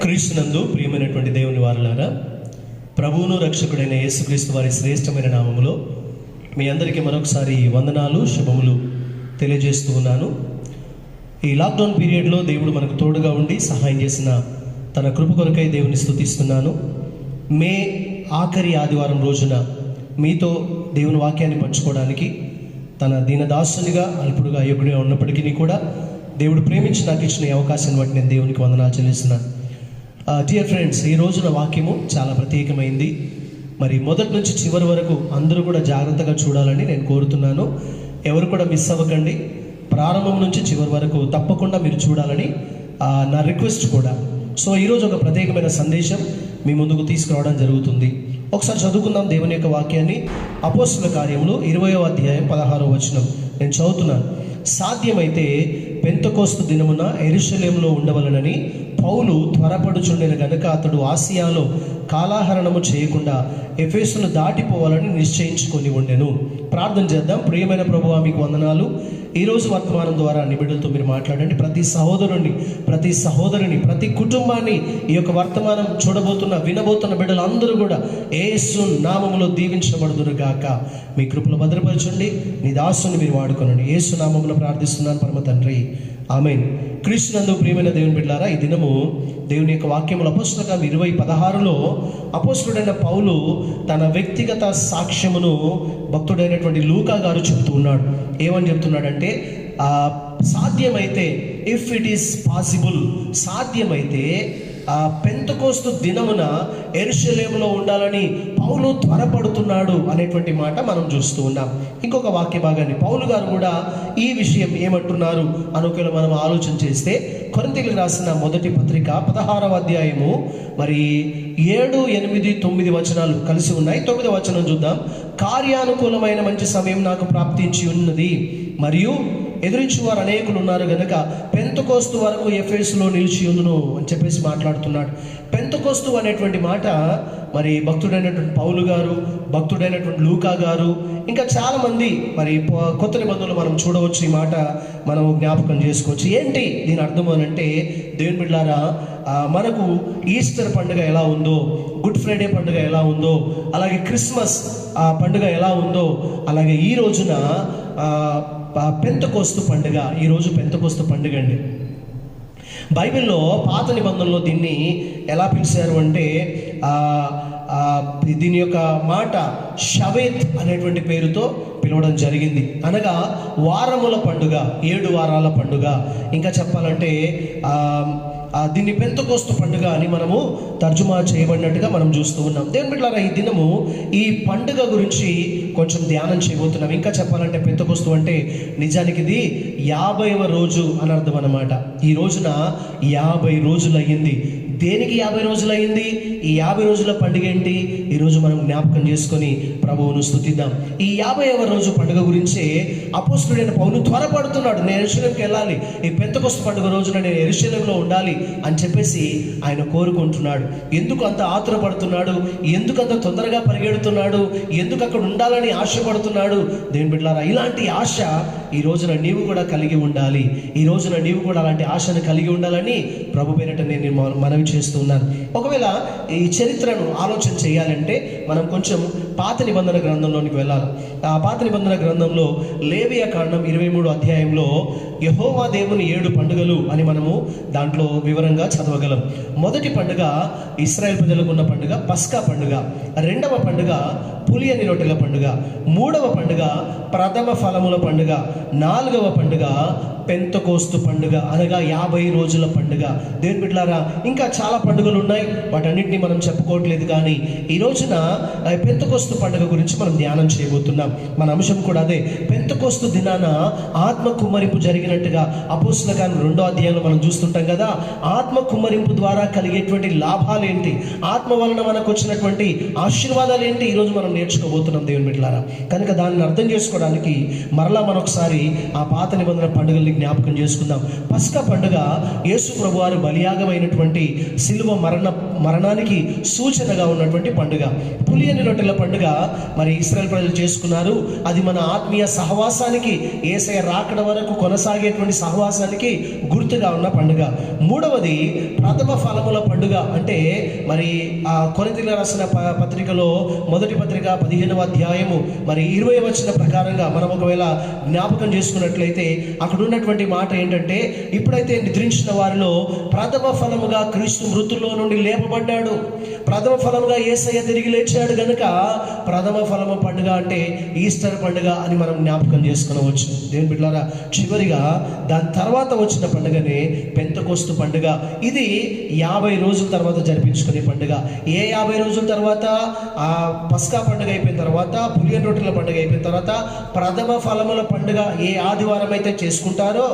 క్రీస్తునందు ప్రియమైనటువంటి దేవుని వారలారా, ప్రభువును రక్షకుడైన యేసుక్రీస్తు వారి శ్రేష్టమైన నామములో మీ అందరికీ మరొకసారి వందనాలు, శుభములు తెలియజేస్తూ ఉన్నాను. ఈ లాక్డౌన్ పీరియడ్లో దేవుడు మనకు తోడుగా ఉండి సహాయం చేసిన తన కృప కొరకై దేవుని స్తుతిస్తున్నాను. మే ఆఖరి ఆదివారం రోజున మీతో దేవుని వాక్యాన్ని పంచుకోవడానికి తన దీనదాసునిగా అల్పుడుగా అయోగ్యుడిగా ఉన్నప్పటికీ కూడా దేవుడు ప్రేమించి నాకు ఇచ్చిన ఈ అవకాశాన్ని బట్టి నేను దేవునికి వందనాలు చెల్లిస్తున్నాను. డియర్ ఫ్రెండ్స్, ఈ రోజున వాక్యము చాలా ప్రత్యేకమైంది. మరి మొదటి నుంచి చివరి వరకు అందరూ కూడా జాగ్రత్తగా చూడాలని నేను కోరుతున్నాను. ఎవరు కూడా మిస్ అవ్వకండి. ప్రారంభం నుంచి చివరి వరకు తప్పకుండా మీరు చూడాలని నా రిక్వెస్ట్ కూడా. సో ఈరోజు ఒక ప్రత్యేకమైన సందేశం మీ ముందుకు తీసుకురావడం జరుగుతుంది. ఒకసారి చదువుకుందాం దేవుని యొక్క వాక్యాన్ని. అపోస్తుల కార్యములు 20వ అధ్యాయం 16వ వచనం నేను చదువుతున్నాను. సాధ్యమైతే పెంతెకోస్తు దినమున యెరూషలేములో ఉండవలనని పౌలు త్వరపడుచుండెను గనుక అతడు ఆసియాలో కాలాహరణము చేయకుండా ఎఫెసును దాటిపోవాలని నిశ్చయించుకొని ఉండెను. ప్రార్థన చేద్దాం. ప్రియమైన ప్రభువా, మీకు వందనాలు. ఈరోజు వర్తమానం ద్వారా నిబిడలతో మీరు మాట్లాడండి. ప్రతి సహోదరుని, ప్రతి సహోదరుని, ప్రతి కుటుంబాన్ని ఈ యొక్క వర్తమానం చూడబోతున్న, వినబోతున్న బిడ్డలు అందరూ కూడా యేసు నామములో దీవించబడుదురు గాక. మీ కృపలో భద్రపరచండి. నీ దాసుని మీరు వాడుకోనండి. యేసు నామములో ప్రార్థిస్తున్నాను పరమ తండ్రి, ఆమేన్. క్రీస్తునందు ప్రియమైన దేవుని బిడ్డలారా, ఈ దినము దేవుని యొక్క వాక్యములు అపోస్తుల కార్యం 20:16లో అపోస్తుడైన పౌలు తన వ్యక్తిగత సాక్ష్యమును భక్తుడైనటువంటి లూకా గారు చెప్తూ ఉన్నాడు. ఏమని చెప్తున్నాడంటే, సాధ్యమైతే, ఇఫ్ ఇట్ ఈస్ పాసిబుల్, సాధ్యమైతే పెంతెకోస్తు దినమున యెరూషలేములో ఉండాలని పౌలు త్వరపడుతున్నాడు అనేటువంటి మాట మనం చూస్తూ ఉన్నాం. ఇంకొక వాక్య భాగాన్ని పౌలు గారు కూడా ఈ విషయం ఏమంటున్నారు అనుకోలో మనం ఆలోచన చేస్తే, కొరింథీయులకు రాసిన మొదటి పత్రిక 16వ అధ్యాయము మరి 7, 8, 9 వచనాలు కలిసి ఉన్నాయి. 9వ వచనం చూద్దాం. కార్యానుకూలమైన మంచి సమయం నాకు ప్రాప్తించి ఉన్నది, మరియు ఎదురించువారు అనేకులు ఉన్నారు గనుక పెంతెకోస్తు వరకు ఎఫెసులో నిలిచి ఉండును అని చెప్పేసి మాట్లాడుతున్నాడు. పెంతెకోస్తు అనేటువంటి మాట మరి భక్తుడైనటువంటి పౌలు గారు, భక్తుడైనటువంటి లూకా గారు, ఇంకా చాలామంది మరి కొత్త నిబంధనలు మనం చూడవచ్చు. ఈ మాట మనం జ్ఞాపకం చేసుకోవచ్చు. ఏంటి దీని అర్థం అని అంటే, దేవుని బిడ్డలారా, మనకు ఈస్టర్ పండుగ ఎలా ఉందో, గుడ్ ఫ్రైడే పండుగ ఎలా ఉందో, అలాగే క్రిస్మస్ పండుగ ఎలా ఉందో, అలాగే ఈ రోజున పెంతెకోస్తు పండుగ. ఈరోజు పెంతెకోస్తు పండుగ అండి. బైబిల్లో పాత నిబంధనలో దీన్ని ఎలా పిలిచారు అంటే, దీని యొక్క మాట షవేత్ అనేటువంటి పేరుతో పిలవడం జరిగింది. అనగా వారముల పండుగ, 7 వారాల పండుగ. ఇంకా చెప్పాలంటే దీన్ని పెంతెకోస్తు పండుగ అని మనము తర్జుమా చేయబడినట్టుగా మనం చూస్తూ ఉన్నాం. దేవుని బిడ్డలారా, ఈ దినము ఈ పండుగ గురించి కొంచెం ధ్యానం చేయబోతున్నాం. ఇంకా చెప్పాలంటే పెంతెకోస్తు అంటే నిజానికి ఇది 50వ రోజు అని అర్థం అన్నమాట. ఈ రోజున 50 రోజులు అయ్యింది. దేనికి 50 రోజులు అయ్యింది? ఈ 50 రోజుల పండుగ ఏంటి? ఈరోజు మనం జ్ఞాపకం చేసుకొని ప్రభువును స్తుతిద్దాం. ఈ 50వ రోజు పండుగ గురించే అపోస్తుడైన పౌలు త్వరపడుతున్నాడు. నేను యెరూషలేముకి వెళ్ళాలి, ఈ పెంతెకోస్తు పండుగ రోజున నేను యెరూషలేములో ఉండాలి అని చెప్పేసి ఆయన కోరుకుంటున్నాడు. ఎందుకు అంత ఆతురపడుతున్నాడు? ఎందుకు అంత తొందరగా పరిగెడుతున్నాడు? ఎందుకు అక్కడ ఉండాలని ఆశపడుతున్నాడు? దేవుని బిడ్డలారా, ఇలాంటి ఆశ ఈ రోజున నీవు కూడా కలిగి ఉండాలి. ఈ రోజున నీవు కూడా అలాంటి ఆశను కలిగి ఉండాలని ప్రభు పేరిట నేను మనవి చేస్తున్నాను. ఒకవేళ ఈ చరిత్రను ఆలోచన చేయాలంటే మనం కొంచెం పాత నిబంధన గ్రంథంలోనికి వెళ్ళాలి. ఆ పాత నిబంధన గ్రంథంలో లేవియా కాండం 23వ అధ్యాయంలో యెహోవా దేవుని 7 పండుగలు అని మనము దాంట్లో వివరంగా చదవగలం. మొదటి పండుగ ఇశ్రాయేల్ ప్రజలకు ఉన్న పండుగ పస్కా పండుగ. రెండవ పండుగ పులియని రొట్టెల పండుగ. మూడవ పండుగ ప్రథమ ఫలముల పండుగ. నాలుగవ పండుగ పెంతెకోస్తు పండుగ, అనగా 50 రోజుల పండుగ. దేవుని బిడ్డలారా, ఇంకా చాలా పండుగలు ఉన్నాయి, వాటన్నిటిని మనం చెప్పుకోవట్లేదు. కానీ ఈ రోజున పెంతెకోస్తు పండుగ గురించి మనం ధ్యానం చేయబోతున్నాం. మన అంశం కూడా అదే. పెంతెకోస్తు దినాన ఆత్మ కుమ్మరింపు జరిగినట్టుగా అపోస్తుల కార్యం 2వ అధ్యాయంలో మనం చూస్తుంటాం కదా. ఆత్మ కుమ్మరింపు ద్వారా కలిగేటువంటి లాభాలు ఏంటి, ఆత్మ వలన మనకు వచ్చినటువంటి ఆశీర్వాదాలు ఏంటి, ఈరోజు మనం నేర్చుకోబోతున్నాం దేవుని బిడ్డలారా. కనుక దాన్ని అర్థం చేసుకోవడానికి మరలా మనొకసారి ఆ పాత నిబంధన పండుగల్ని జ్ఞాపకం చేసుకుందాం. పస్కా పండుగ యేసు ప్రభువారు బలియాగమైనటువంటి సిలువ మరణ మరణానికి సూచనగా ఉన్నటువంటి పండుగ. పులియని రొట్టెల పండుగ మరి ఇశ్రాయేల్ ప్రజలు చేసుకున్నారు. అది మన ఆత్మీయ సహవాసానికి, యేసయ్య రాకడ వరకు కొనసాగేటువంటి సహవాసానికి గుర్తుగా ఉన్న పండుగ. మూడవది ప్రథమ ఫలముల పండుగ. అంటే మరి ఆ కొరింథీయులకు రాసిన పత్రికలో మొదటి పత్రిక 15వ అధ్యాయము మరి 20వ వచనం ప్రకారంగా మనం ఒకవేళ జ్ఞాపకం చేసుకున్నట్లయితే అక్కడ ఉన్నటువంటి మాట ఏంటంటే, ఇప్పుడైతే నిద్రించిన వారిలో ప్రథమ ఫలముగా క్రీస్తు మృతుల్లో నుండి లేపబడ్డాడు. ప్రథమ ఫలముగా యేసయ్య తిరిగి లేచాడు గనుక ప్రథమ ఫలము పండుగ అంటే ఈస్టర్ పండుగ అని మనం జ్ఞాపకం చేసుకునవచ్చు. దేవుని బిడ్డలారా, చివరిగా దాని తర్వాత వచ్చిన పండుగనే పెంతెకోస్తు పండుగ. ఇది 50 రోజుల తర్వాత జరిపించుకునే పండుగ. ఏ 50 రోజుల తర్వాత? ఆ పస్కా పండుగ అయిపోయిన తర్వాత, పులియని రొట్టెల పండుగ అయిపోయిన తర్వాత ప్రథమ ఫలముల పండుగ ఏ ఆదివారం అయితే చేసుకుంటారో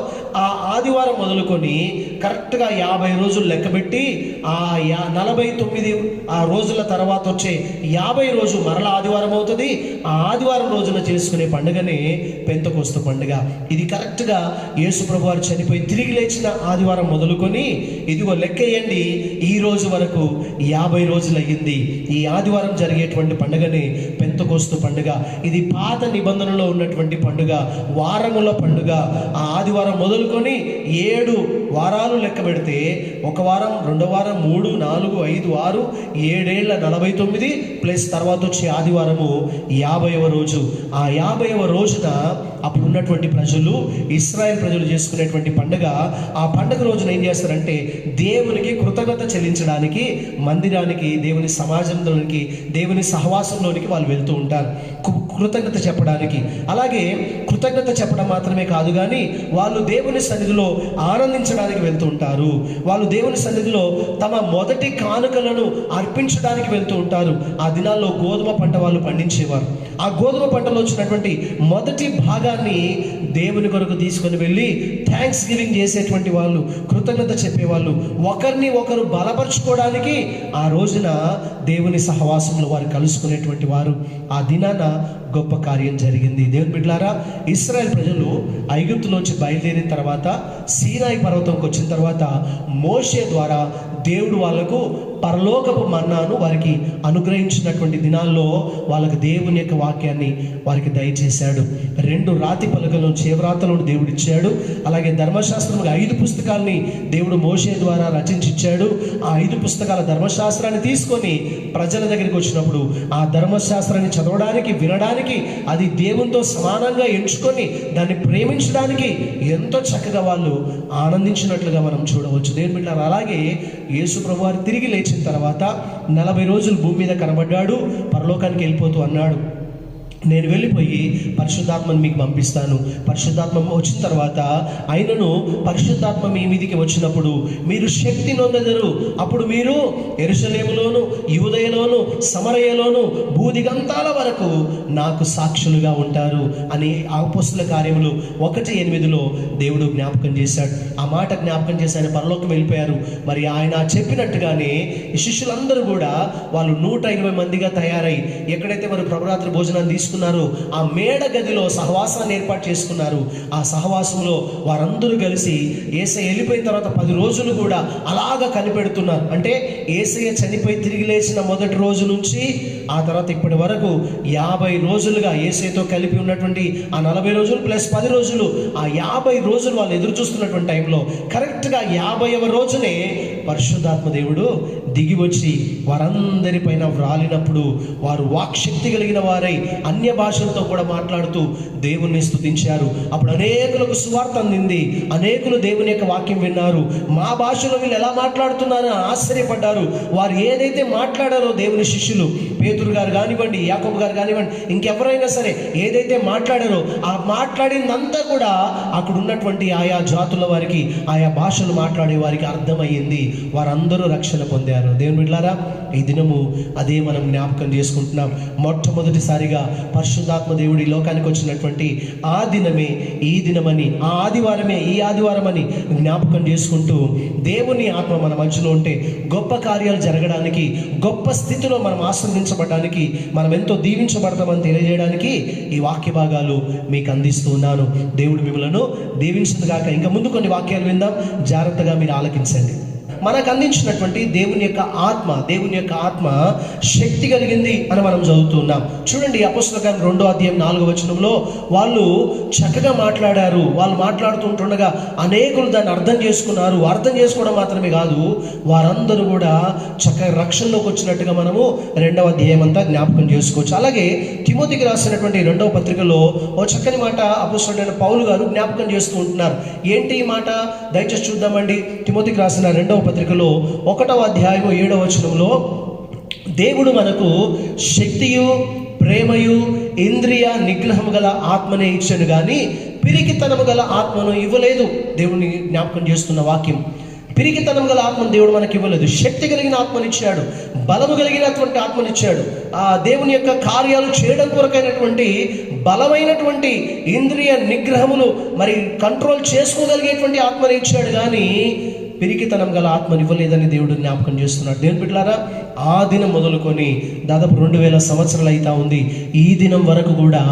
ఆ ఆదివారం మొదలుకొని కరెక్ట్గా 50 రోజులు లెక్కబెట్టి ఆ 49 ఆ రోజుల తర్వాత వచ్చే 50 రోజు మరలా ఆదివారం అవుతుంది. ఆ ఆదివారం రోజున చేసుకునే పండుగనే పెంతెకోస్తు పండుగ. ఇది కరెక్ట్గా యేసు ప్రభు వారు చనిపోయి తిరిగి లేచిన ఆదివారం మొదలుకొని ఇదిగో లెక్కేయండి, ఈ రోజు వరకు 50 రోజులు అయ్యింది. ఈ ఆదివారం జరిగేటువంటి పండుగనే పెంతెకోస్తు పండుగ. ఇది పాత నిబంధనలో ఉన్నటువంటి పండుగ, వారముల పండుగ. ఆ ఆదివారం మొదలుకొని 7 వారాలు లెక్క పెడితే ఒక వారం, 2వ వారం, 3, 4, 5, 6, 7 ఏళ్ల 49 ప్లస్ తర్వాత వచ్చే ఆదివారము 50వ రోజు. ఆ 50వ రోజున అప్పుడు ఉన్నటువంటి ప్రజలు, ఇశ్రాయేల్ ప్రజలు చేసుకునేటువంటి పండుగ. ఆ పండుగ రోజున ఏం చేస్తారంటే దేవునికి కృతజ్ఞత చెల్లించడానికి మందిరానికి, దేవుని సమాజంలోనికి, దేవుని సహవాసంలోనికి వాళ్ళు వెళ్తూ ఉంటారు కృతజ్ఞత చెప్పడానికి. అలాగే కృతజ్ఞత చెప్పడం మాత్రమే కాదు కానీ వాళ్ళు దేవుని సన్నిధిలో ఆనందించడానికి వెళ్తూ ఉంటారు. వాళ్ళు దేవుని సన్నిధిలో తమ మొదటి కానుకలను అర్పించడానికి వెళ్తూ ఉంటారు. ఆ దినాల్లో గోధుమ పంట వాళ్ళు పండించేవారు. ఆ గోధుమ పంటలో వచ్చినటువంటి మొదటి భాగాన్ని దేవుని కొరకు తీసుకొని వెళ్ళి థ్యాంక్స్ గివింగ్ చేసేటువంటి వాళ్ళు, కృతజ్ఞత చెప్పేవాళ్ళు, ఒకరిని ఒకరు బలపరుచుకోవడానికి ఆ రోజున దేవుని సహవాసంలో వారు కలుసుకునేటువంటి వారు. ఆ దినాన గొప్ప కార్యం జరిగింది. దేవుని బిడ్డలారా, ఇశ్రాయేల్ ప్రజలు ఐగుప్తులోంచి బయలుదేరిన తర్వాత సీనాయి పర్వతంకి వచ్చిన తర్వాత మోషే ద్వారా దేవుడు వాళ్లకు పరలోకపు మన్నాను వారికి అనుగ్రహించినటువంటి దినాల్లో వాళ్ళకు దేవుని యొక్క వాక్యాన్ని వారికి దయచేశాడు. 2 రాతి పలకలను, చేవ్రాతలను దేవుడు ఇచ్చాడు. అలాగే ధర్మశాస్త్రంగా 5 పుస్తకాలని దేవుడు మోషే ద్వారా రచించిచ్చాడు. ఆ 5 పుస్తకాల ధర్మశాస్త్రాన్ని తీసుకొని ప్రజల దగ్గరికి వచ్చినప్పుడు ఆ ధర్మశాస్త్రాన్ని చదవడానికి, వినడానికి, అది దేవునితో సమానంగా ఎంచుకొని దాన్ని ప్రేమించడానికి ఎంతో చక్కగా వాళ్ళు ఆనందించినట్లుగా మనం చూడవచ్చు. దేవుని బిడ్డలారా, అలాగే యేసు ప్రభు వారు తిరిగి లేచిన తర్వాత 40 రోజులు భూమి మీద కనబడ్డాడు. పరలోకానికి వెళ్ళిపోతూ అన్నాడు, నేను వెళ్ళిపోయి పరిశుద్ధాత్మను మీకు పంపిస్తాను. పరిశుద్ధాత్మ వచ్చిన తర్వాత ఆయనను పరిశుద్ధాత్మ మీ మీదికి వచ్చినప్పుడు మీరు శక్తి నొందెదరు. అప్పుడు మీరు యెరూషలేములోను, యూదయలోను, సమరయలోను, భూదిగంతాల వరకు నాకు సాక్షులుగా ఉంటారు అని అపొస్తలుల కార్యములు 1:8 దేవుడు జ్ఞాపకం చేశాడు. ఆ మాట జ్ఞాపకం చేసి ఆయన పరలోకం వెళ్ళిపోయారు. మరి ఆయన చెప్పినట్టుగానే ఈ శిష్యులందరూ కూడా వాళ్ళు 120 మందిగా తయారై ఎక్కడైతే మరి ప్రభురాత్రి భోజనాన్ని తీసుకున్నారో ఆ మేడ గదిలో సహవాసాన్ని ఏర్పాటు చేసుకున్నారు. ఆ సహవాసంలో వారందరూ కలిసి యేసయ్య వెళ్ళిపోయిన తర్వాత 10 రోజులు కూడా అలాగా కనిపెడుతున్నారు. అంటే యేసయ్య చనిపోయి తిరిగి లేచిన మొదటి రోజు నుంచి ఆ తర్వాత ఇప్పటి వరకు 50 రోజులుగా యేసయ్యతో కలిపి ఉన్నటువంటి ఆ 40 రోజులు ప్లస్ 10 రోజులు, ఆ 50 రోజులు వాళ్ళు ఎదురు చూస్తున్నటువంటి టైంలో కరెక్ట్గా 50వ రోజునే పరిశుద్ధాత్మ దేవుడు దిగి వచ్చి వారందరిపైన వ్రాలినప్పుడు వారు వాక్శక్తి కలిగిన వారై అన్య భాషలతో కూడా మాట్లాడుతూ దేవుణ్ణి స్తుతించారు. అప్పుడు అనేకులకు సువార్త అందింది. అనేకులు దేవుని యొక్క వాక్యం విన్నారు. మా భాషలో వీళ్ళు ఎలా మాట్లాడుతున్నారని ఆశ్చర్యపడ్డారు. వారు ఏదైతే మాట్లాడారో దేవుని శిష్యులు, పేతురు గారు కానివ్వండి, యాకోబు గారు కానివ్వండి, ఇంకెవరైనా సరే ఏదైతే మాట్లాడారో ఆ మాట్లాడిందంతా కూడా అక్కడ ఉన్నటువంటి ఆయా జాతుల వారికి, ఆయా భాషలు మాట్లాడే వారికి అర్థమయ్యింది. వారందరూ రక్షణ పొందారు. దేవుని బిడ్డలారా, ఈ దినము అదే మనం జ్ఞాపకం చేసుకుంటున్నాం. మొట్టమొదటిసారిగా పరిశుద్ధాత్మ దేవుడి లోకానికి వచ్చినటువంటి ఆ దినమే ఈ దినమని, ఆ ఆదివారమే ఈ ఆదివారమని జ్ఞాపకం చేసుకుంటూ దేవుని ఆత్మ మన మధ్యలో ఉంటే గొప్ప కార్యాలు జరగడానికి, గొప్ప స్థితిలో మనం ఆశీర్వదించబడడానికి, మనం ఎంతో దీవించబడతామని తెలియజేయడానికి ఈ వాక్య భాగాలు మీకు అందిస్తూ ఉన్నాను. దేవుడు మిమ్మలను దీవించును గాక. ఇంకా ముందు కొన్ని వాక్యాలు విందాం, జాగ్రత్తగా మీరు ఆలకించండి. మనకు అందించినటువంటి దేవుని యొక్క ఆత్మ శక్తి కలిగింది అని మనం చదువుతున్నాం. చూడండి, అపోస్తలుల కార్యం 2వ అధ్యాయం 4వ వచనంలో వాళ్ళు చక్కగా మాట్లాడారు. వాళ్ళు మాట్లాడుతుంటుండగా అనేకులు దాన్ని అర్థం చేసుకున్నారు. అర్థం చేసుకోవడం మాత్రమే కాదు, వారందరూ కూడా చక్కగా రక్షణలోకి వచ్చినట్టుగా మనము 2వ అధ్యాయం అంతా జ్ఞాపకం చేసుకోవచ్చు. అలాగే తిమోతికి రాసినటువంటి 2వ పత్రికలో ఓ చక్కని మాట అపోస్తలుడైన పౌలు గారు జ్ఞాపకం చేస్తూ ఉంటున్నారు. ఏంటి ఈ మాట? దయచేసి చూద్దామండి. తిమోతికి రాసిన 2వ పత్రికలో 1వ అధ్యాయం 7వ వచనంలో, దేవుడు మనకు శక్తియు ప్రేమయు ఇంద్రియ నిగ్రహము గల ఆత్మనే ఇచ్చాను కానీ పిరికితనము గల ఆత్మను ఇవ్వలేదు. దేవుని జ్ఞాపకం చేస్తున్న వాక్యం. పిరికితనం గల ఆత్మను దేవుడు మనకి ఇవ్వలేదు. శక్తి కలిగిన ఆత్మనిచ్చాడు, బలము కలిగినటువంటి ఆత్మనిచ్చాడు. ఆ దేవుని యొక్క కార్యాలు చేయడం కొరకైనటువంటి బలమైనటువంటి ఇంద్రియ నిగ్రహములు మరి కంట్రోల్ చేసుకోగలిగేటువంటి ఆత్మని ఇచ్చాడు, కానీ పిరికితనం గల ఆత్మని ఇవ్వలేదని దేవుడు జ్ఞాపకం చేస్తున్నాడు. దేవుని బిడ్డలారా, ఆ దినం మొదలుకొని దాదాపు 2000 సంవత్సరాలు అవుతా ఉంది. ఈ దినం వరకు కూడా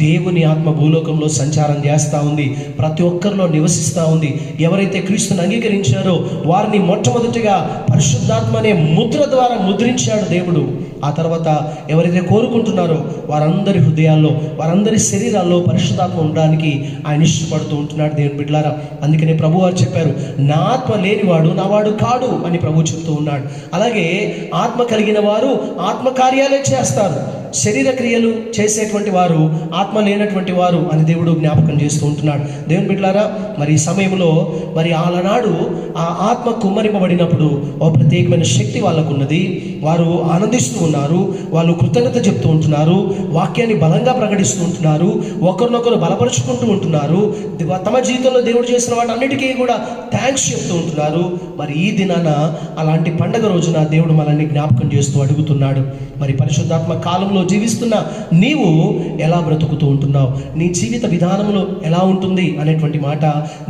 దేవుని ఆత్మ భూలోకంలో సంచారం చేస్తూ ఉంది, ప్రతి ఒక్కరిలో నివసిస్తూ ఉంది. ఎవరైతే క్రీస్తుని అంగీకరించారో వారిని మొట్టమొదటిగా పరిశుద్ధాత్మ అనే ముద్ర ద్వారా ముద్రించాడు దేవుడు. ఆ తర్వాత ఎవరైతే కోరుకుంటున్నారో వారందరి హృదయాల్లో, వారందరి శరీరాల్లో పరిశుద్ధాత్మ ఉండడానికి ఆయన ఇష్టపడుతూ ఉంటున్నాడు. దేవుని బిడ్డలారా, అందుకనే ప్రభు వారు చెప్పారు, నా ఆత్మ లేనివాడు నావాడు కాడు అని ప్రభు చెప్తూ ఉన్నాడు. అలాగే ఆత్మ కలిగిన వారు ఆత్మ కార్యాలే చేస్తారు, శరీర క్రియలు చేసేటువంటి వారు ఆత్మ లేనటువంటి వారు అని దేవుడు జ్ఞాపకం చేస్తూ ఉంటున్నాడు. దేవుని బిడ్డలారా, మరి ఈ సమయంలో మరి ఆలనాడు ఆ ఆత్మ కుమ్మరింపబడినప్పుడు ఓ ప్రత్యేకమైన శక్తి వాళ్ళకు ఉన్నది. వారు ఆనందిస్తూ ఉన్నారు, వాళ్ళు కృతజ్ఞత చెప్తూ ఉంటున్నారు, వాక్యాన్ని బలంగా ప్రకటిస్తూ ఉంటున్నారు, ఒకరినొకరు బలపరుచుకుంటూ ఉంటున్నారు, తమ జీవితంలో దేవుడు చేసిన వాటన్నిటికీ కూడా థ్యాంక్స్ చెప్తూ ఉంటున్నారు. మరి ఈ దినాన అలాంటి పండగ రోజున దేవుడు మనల్ని జ్ఞాపకం చేస్తూ అడుగుతున్నాడు, మరి పరిశుద్ధాత్మ కాలంలో జీవిస్తున్న నీవు ఎలా బ్రతుకుతూ ఉంటున్నావు, నీ జీవిత విధానంలో ఎలా ఉంటుంది అనేటువంటి మాట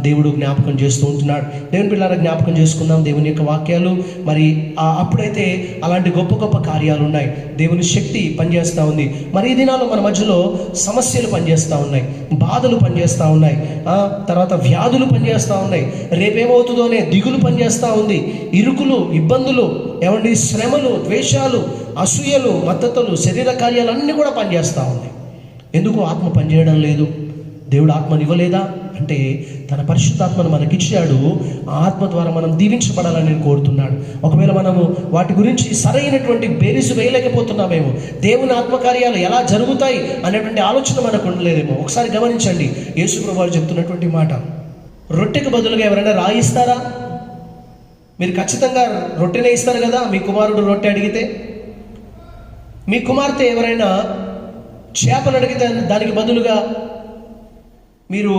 దేవుడు జ్ఞాపకం చేస్తూ ఉంటున్నాడు. దేవుని పిల్లల జ్ఞాపకం చేసుకుందాం దేవుని యొక్క వాక్యాలు. మరి అప్పుడైతే అలాంటి గొప్ప గొప్ప కార్యాలు ఉన్నాయి, దేవుని శక్తి పనిచేస్తూ ఉంది. మరి ఈ దినాల్లో మన మధ్యలో సమస్యలు పనిచేస్తూ ఉన్నాయి, బాధలు పనిచేస్తూ ఉన్నాయి, తర్వాత వ్యాధులు పనిచేస్తూ ఉన్నాయి, రేపేమవుతుందోనే దిగులు పనిచేస్తూ ఉంది, ఇరుకులు, ఇబ్బందులు, ఏమండి శ్రమలు, ద్వేషాలు, అసూయలు, మద్దతులు, శరీర కార్యాలన్నీ కూడా పనిచేస్తూ ఉన్నాయి. ఎందుకు ఆత్మ పనిచేయడం లేదు? దేవుడు ఆత్మని ఇవ్వలేదా అంటే తన పరిశుద్ధాత్మను మనకిచ్చాడు. ఆ ఆత్మ ద్వారా మనం దీవించబడాలని కోరుతున్నాడు. ఒకవేళ మనము వాటి గురించి సరైనటువంటి బేరీసు వేయలేకపోతున్నామేమో, దేవుని ఆత్మకార్యాలు ఎలా జరుగుతాయి అనేటువంటి ఆలోచన మనకు ఉండలేదేమో. ఒకసారి గమనించండి, యేసు ప్రభువు చెప్తున్నటువంటి మాట, రొట్టెకు బదులుగా ఎవరైనా రాయిస్తారా? మీరు ఖచ్చితంగా రొట్టెనే ఇస్తారు కదా. మీ కుమారుడు రొట్టె అడిగితే, మీ కుమార్తె ఎవరైనా చేపలు అడిగితే దానికి బదులుగా మీరు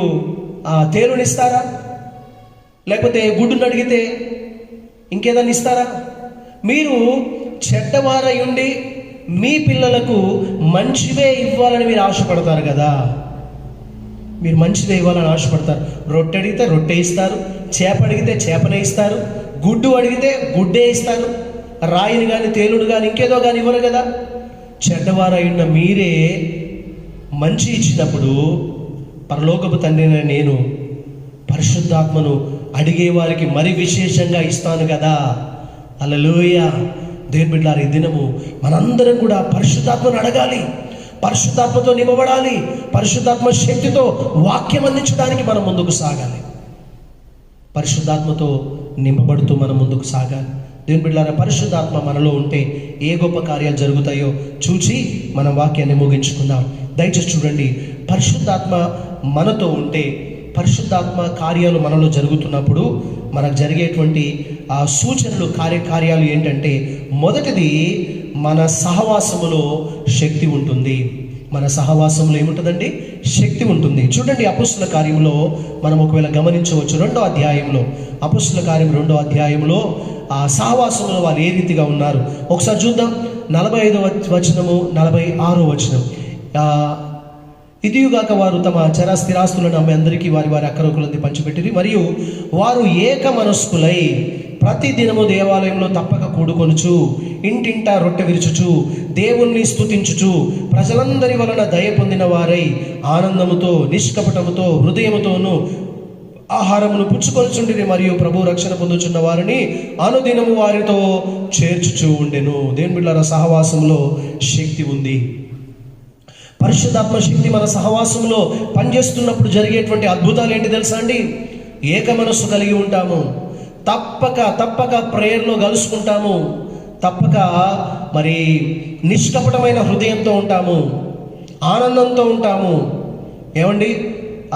తేలునిస్తారా? లేకపోతే గుడ్డును అడిగితే ఇంకేదన్నా ఇస్తారా? మీరు చెడ్డవారై ఉండి మీ పిల్లలకు మంచివే ఇవ్వాలని మీరు ఆశపడతారు కదా. మీరు మంచిదే ఇవ్వాలని ఆశపడతారు. రొట్టె అడిగితే రొట్టె ఇస్తారు, చేప అడిగితే చేపనే ఇస్తారు, గుడ్డు అడిగితే గుడ్డే ఇస్తారు, రాయిని కానీ తేలుడు కానీ ఇంకేదో కానీ ఇవ్వరు కదా. చెడ్డవారైన మీరే మంచి ఇచ్చినప్పుడు పరలోకపు తండ్రిన నేను పరిశుద్ధాత్మను అడిగే వారికి మరి విశేషంగా ఇస్తాను కదా. హల్లెలూయా. దేవుని బిడ్డలారా, ఈ దినము మనందరం కూడా పరిశుద్ధాత్మను అడగాలి, పరిశుద్ధాత్మతో నింపబడాలి, పరిశుద్ధాత్మ శక్తితో వాక్యం అందించడానికి మనం ముందుకు సాగాలి, పరిశుద్ధాత్మతో నింపబడుతూ మనం ముందుకు సాగాలి. దేవుని బిడ్డలారా, పరిశుద్ధాత్మ మనలో ఉంటే ఏ గొప్ప కార్యాలు జరుగుతాయో చూచి మనం వాక్యాన్ని ముగించుకుందాం. దయచేసి చూడండి, పరిశుద్ధాత్మ మనతో ఉంటే, పరిశుద్ధాత్మ కార్యాలు మనలో జరుగుతున్నప్పుడు మనకు జరిగేటువంటి ఆ సూచనలు, కార్యాలు ఏంటంటే, మొదటిది మన సహవాసములో శక్తి ఉంటుంది. మన సహవాసంలో ఏముంటుందండి? శక్తి ఉంటుంది. చూడండి, అపొస్తలుల కార్యంలో మనం ఒకవేళ గమనించవచ్చు, 2వ అధ్యాయంలో, అపొస్తలుల కార్యం 2వ అధ్యాయంలో ఆ సహవాసంలో వారు ఏ రీతిగా ఉన్నారు ఒకసారి చూద్దాం. 45వ వచనము, 46వ వచనం. ఇదియుగాక వారు తమ చర స్థిరాస్తులను అమ్మే అందరికీ వారి వారి అక్కరొకలది పంచిపెట్టిరి, మరియు వారు ఏక మనస్కులై ప్రతి దినము దేవాలయంలో తప్పక కూడుకొనుచు, ఇంటింటా రొట్టె విరుచుచు, దేవుణ్ణి స్తుతించుచు, ప్రజలందరి వలన దయ పొందిన వారై ఆనందముతో నిష్కపటముతో హృదయముతోనూ ఆహారమును పుచ్చుకొనుచుండిరి, మరియు ప్రభు రక్షణ పొందుచున్న వారిని అనుదినము వారితో చేర్చుచూ ఉండెను. దేవుని బిడ్డలారా, సహవాసంలో శక్తి ఉంది. పరిశుద్ధాత్మ శక్తి మన సహవాసంలో పనిచేస్తున్నప్పుడు జరిగేటువంటి అద్భుతాలు ఏంటి తెలుసా అండి? ఏక మనస్సు కలిగి ఉంటాము, తప్పక ప్రేయర్లో కలుసుకుంటాము, తప్పక మరి నిష్కపటమైన హృదయంతో ఉంటాము, ఆనందంతో ఉంటాము. ఏమండి,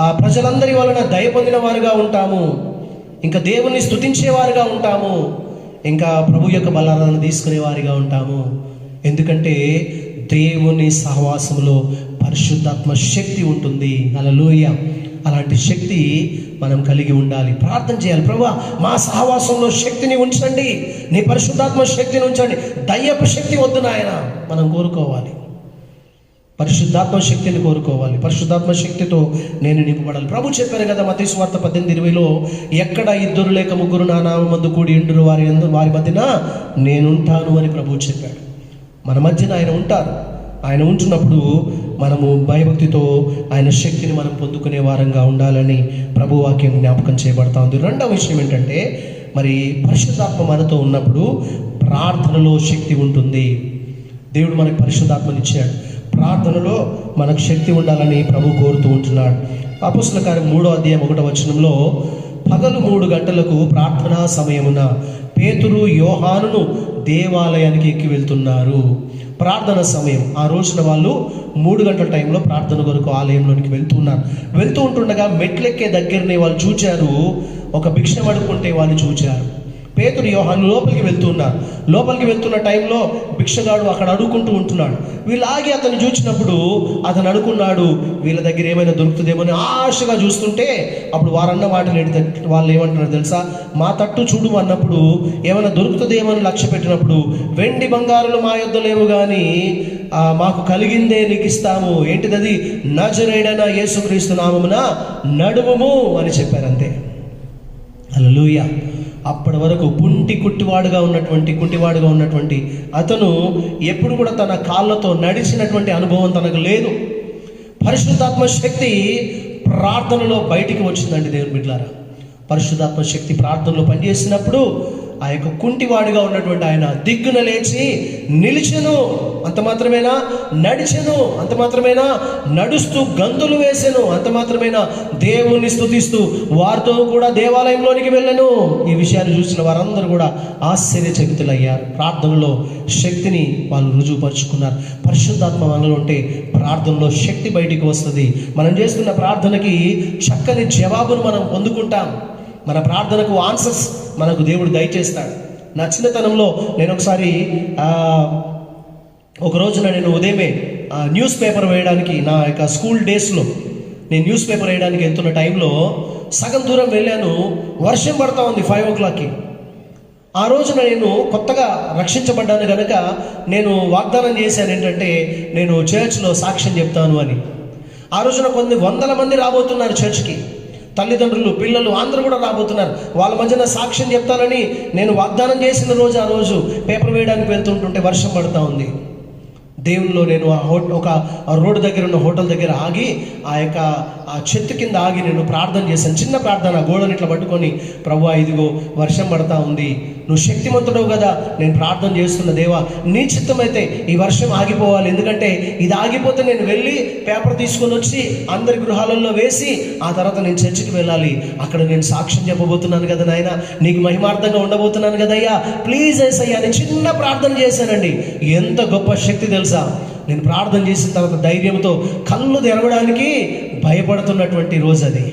ఆ ప్రజలందరి వలన దయ పొందిన వారుగా ఉంటాము, ఇంకా దేవుని స్తుతించేవారుగా ఉంటాము, ఇంకా ప్రభు యొక్క బలాలను తీసుకునే వారిగా ఉంటాము. ఎందుకంటే దేవుని సహవాసంలో పరిశుద్ధాత్మ శక్తి ఉంటుంది. హల్లెలూయా. అలాంటి శక్తి మనం కలిగి ఉండాలి. ప్రార్థన చేయాలి, ప్రభువా మా సహవాసంలో శక్తిని ఉంచండి, నీ పరిశుద్ధాత్మ శక్తిని ఉంచండి. దయ్యపు శక్తి వద్దు నాయన, మనం కోరుకోవాలి. పరిశుద్ధాత్మ శక్తిని కోరుకోవాలి. పరిశుద్ధాత్మ శక్తితో నేను నింపబడాలి. ప్రభు చెప్పారు కదా మత్తయి సువార్త 18:20లో, ఎక్కడ 2 లేక 3 నా నామమందు కూడి ఉండురు వారి మధ్యన నేనుంటాను అని ప్రభు చెప్పాడు. మన మధ్యన ఆయన ఉంటారు. ఆయన ఉంటున్నప్పుడు మనము భయభక్తితో ఆయన శక్తిని మనం పొందుకునే వారంగా ఉండాలని ప్రభు వాక్యం జ్ఞాపకం చేయబడతా ఉంది. రెండవ విషయం ఏంటంటే, మరి పరిశుద్ధాత్మ మనతో ఉన్నప్పుడు ప్రార్థనలో శక్తి ఉంటుంది. దేవుడు మనకు పరిశుద్ధాత్మనిచ్చాడు. ప్రార్థనలో మనకు శక్తి ఉండాలని ప్రభు కోరుతూ ఉంటున్నాడు. అపోస్తలుల కార్యం 3వ అధ్యాయం 1వ వచనంలో, పగలు 3 గంటలకు ప్రార్థనా సమయమున పేతురు యోహానును దేవాలయానికి ఎక్కి వెళ్తున్నారు. ప్రార్థన సమయం. ఆ రోజున వాళ్ళు 3 గంటల టైంలో ప్రార్థన కొరకు ఆలయంలోనికి వెళ్తూ ఉంటుండగా మెట్లెక్కే దగ్గరనే వాళ్ళు చూచారు, ఒక భిక్షం అడుక్కుంటే వాళ్ళు చూచారు. పేతురు యోహాను లోపలికి వెళ్తున్న టైంలో భిక్షగాడు అక్కడ అడుక్కుంటూ ఉంటున్నాడు. వీళ్ళు ఆగి అతను చూసినప్పుడు అతను అనుకున్నాడు, వీళ్ళ దగ్గర ఏమైనా దొరుకుతుందేమో అని ఆశగా చూస్తుంటే, అప్పుడు వారన్న మాటలు వాళ్ళు ఏమంటున్నారు తెలుసా? మా తట్టు చూడు అన్నప్పుడు, ఏమైనా దొరుకుతుందేమో అని లక్ష్య పెట్టినప్పుడు, వెండి బంగారులు మా యొద్ద లేవు కానీ మాకు కలిగిందే నీకు ఇస్తాము. ఏంటిదది? నజరేయుడైన యేసుక్రీస్తు నామమున నడుముము అని చెప్పారంతే. హల్లెలూయా. అప్పటి వరకు కుంటివాడుగా ఉన్నటువంటి అతను ఎప్పుడు కూడా తన కాళ్ళతో నడిచినటువంటి అనుభవం తనకు లేదు. పరిశుద్ధాత్మ శక్తి ప్రార్థనలో బయటికి వచ్చిందండి. దేవుని బిడ్డలారా, పరిశుద్ధాత్మ శక్తి ప్రార్థనలో పనిచేసినప్పుడు ఆ యొక్క కుంటివాడిగా ఉన్నటువంటి ఆయన దిగ్గున లేచి నిలిచెను. అంత మాత్రమేనా? నడిచెను. అంత మాత్రమేనా? నడుస్తూ గంతులు వేసెను. అంత మాత్రమేనా? దేవుణ్ణి స్తుతిస్తూ వారితో కూడా దేవాలయంలోనికి వెళ్ళెను. ఈ విషయాన్ని చూసిన వారందరూ కూడా ఆశ్చర్యచకితులయ్యారు. ప్రార్థనలో శక్తిని వాళ్ళు రుజువుపరుచుకున్నారు. పరిశుద్ధాత్మ మనలో ఉంటే ప్రార్థనలో శక్తి బయటికి వస్తుంది. మనం చేస్తున్న ప్రార్థనకి చక్కని జవాబును మనం పొందుకుంటాం. మన ప్రార్థనకు ఆన్సర్స్ మనకు దేవుడు దయచేస్తాడు. నా చిన్నతనంలో నేను ఒకసారి ఒక రోజున నేను ఉదయమే న్యూస్ పేపర్ వేయడానికి, నా యొక్క స్కూల్ డేస్లో నేను న్యూస్ పేపర్ వేయడానికి వెళ్తున్న టైంలో సగం దూరం వెళ్ళాను. వర్షం పడతా ఉంది 5 o'clockకి. ఆ రోజున నేను కొత్తగా రక్షించబడ్డాను కనుక నేను వాగ్దానం చేశాను ఏంటంటే, నేను చర్చ్లో సాక్ష్యం చెప్తాను అని. ఆ రోజున కొన్ని 100 మంది రాబోతున్నారు చర్చ్కి. తల్లిదండ్రులు, పిల్లలు అందరూ కూడా రాబోతున్నారు. వాళ్ళ మధ్యన సాక్ష్యం చెప్తానని నేను వాగ్దానం చేసిన రోజు, ఆ రోజు పేపర్ వేయడానికి వెళ్తుంటుంటే వర్షం పడుతూ ఉంది. దేవునిలో నేను ఒక రోడ్డు దగ్గర ఉన్న హోటల్ దగ్గర ఆగి, ఆ చెట్టు కింద ఆగి నేను ప్రార్థన చేశాను. చిన్న ప్రార్థన, గోడని ఇట్లా పట్టుకొని, ప్రభువా ఇదిగో వర్షం పడతా ఉంది, నువ్వు శక్తిమంతుడవు కదా, నేను ప్రార్థన చేస్తున్న దేవా, నీ చిత్తమైతే ఈ వర్షం ఆగిపోవాలి. ఎందుకంటే ఇది ఆగిపోతే నేను వెళ్ళి పేపర్ తీసుకొని వచ్చి అందరి గృహాలలో వేసి ఆ తర్వాత నేను చర్చికి వెళ్ళాలి. అక్కడ నేను సాక్ష్యం చెప్పబోతున్నాను కదా నాయన, నీకు మహిమార్థంగా ఉండబోతున్నాను కదయ్యా, ప్లీజ్ యేసయ్యా. నేను చిన్న ప్రార్థన చేశానండి. ఎంత గొప్ప శక్తి తెలుసా? నేను ప్రార్థన చేసిన తర్వాత ధైర్యంతో కళ్ళు తెరవడానికి భయపడుతున్నటువంటి రోజు అది.